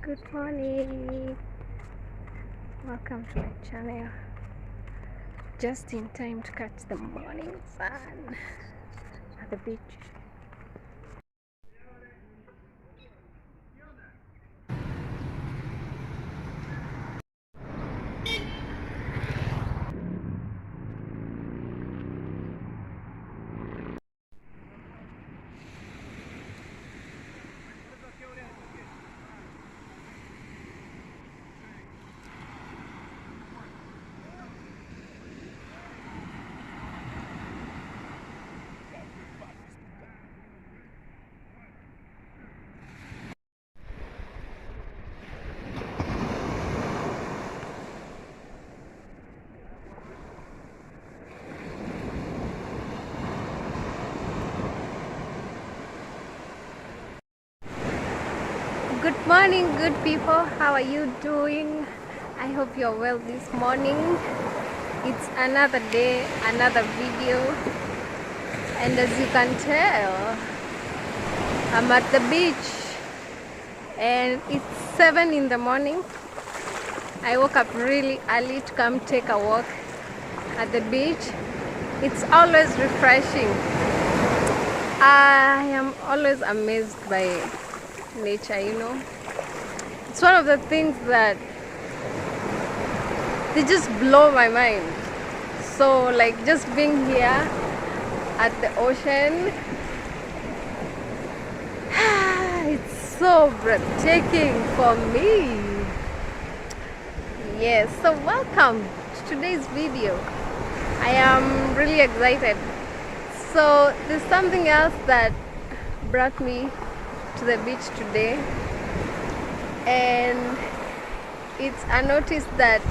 Good morning. Welcome to my channel. Just in time to catch the morning sun at the beach. Good morning, good people. How are you doing? I hope you're well this morning. It's another day, another video, and as you can tell, I'm at the beach and it's 7 in the morning. I woke up really early to come take a walk at the beach. It's always refreshing. I am always amazed by nature, It's one of the things that they just blow my mind. So like just being here at the ocean, it's so breathtaking for me. Yes, so welcome to today's video. I am really excited. So there's something else that brought me to the beach today, and it's a notice that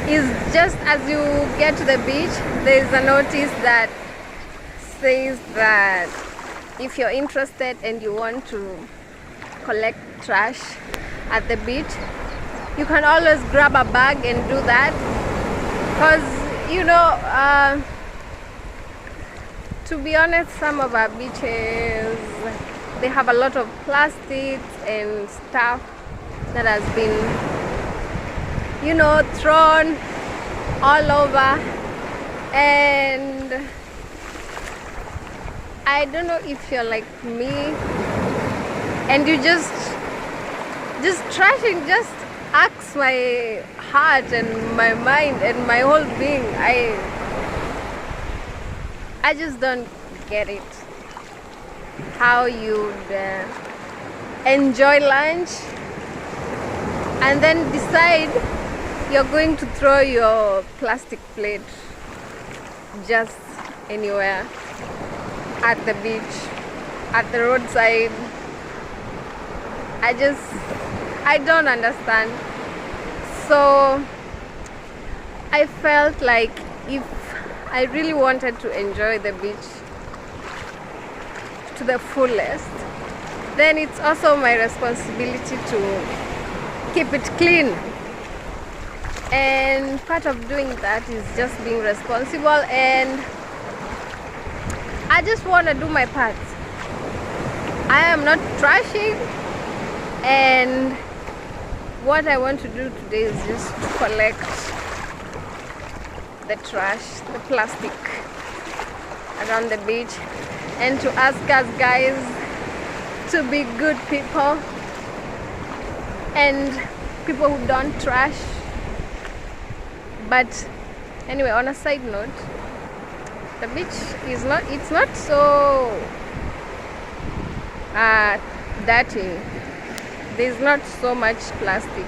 is just as you get to the beach, there's a notice that says that if you're interested and you want to collect trash at the beach, you can always grab a bag and do that, because to be honest, some of our beaches, they have a lot of plastics and stuff that has been, thrown all over. And I don't know if you're like me and you just trashing just acts my heart and my mind and my whole being. I just don't get it. How you'd enjoy lunch and then decide you're going to throw your plastic plate just anywhere, at the beach, at the roadside. I don't understand. So I felt like if I really wanted to enjoy the beach to the fullest, then it's also my responsibility to keep it clean. And part of doing that is just being responsible, and I just want to do my part. I am not trashing, and what I want to do today is just to collect the trash, the plastic around the beach, and to ask us guys to be good people and people who don't trash. But anyway, on a side note, the beach it's not so dirty. There's not so much plastic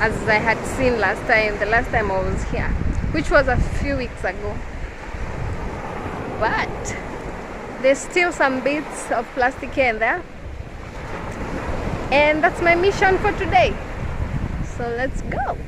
as I had seen the last time I was here, which was a few weeks ago. But there's still some bits of plastic here and there, and that's my mission for today. So let's go.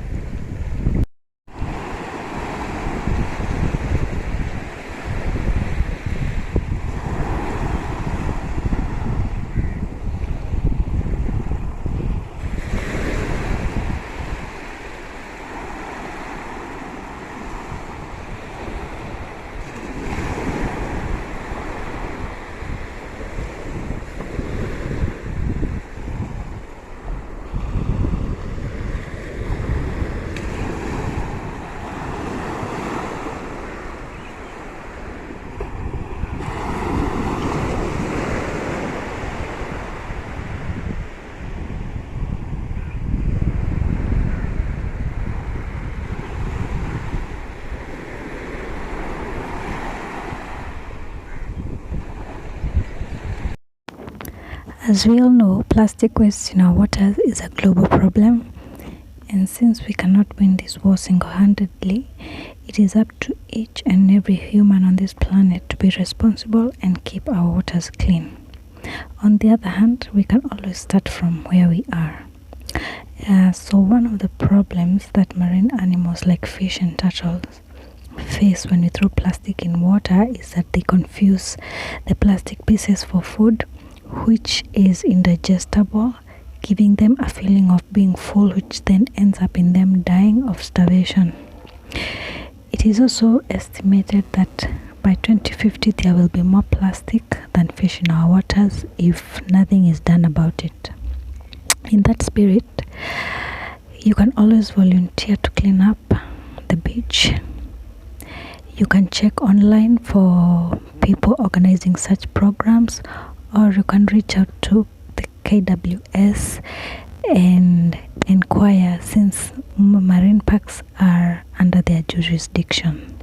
As we all know, plastic waste in our waters is a global problem, and since we cannot win this war single-handedly, it is up to each and every human on this planet to be responsible and keep our waters clean. On the other hand, we can always start from where we are. So one of the problems that marine animals like fish and turtles face when we throw plastic in water is that they confuse the plastic pieces for food, which is indigestible, giving them a feeling of being full, which then ends up in them dying of starvation. It is also estimated that by 2050 there will be more plastic than fish in our waters if nothing is done about it. In that spirit, you can always volunteer to clean up the beach. You can check online for people organizing such programs, or you can reach out to the KWS and inquire, since marine parks are under their jurisdiction.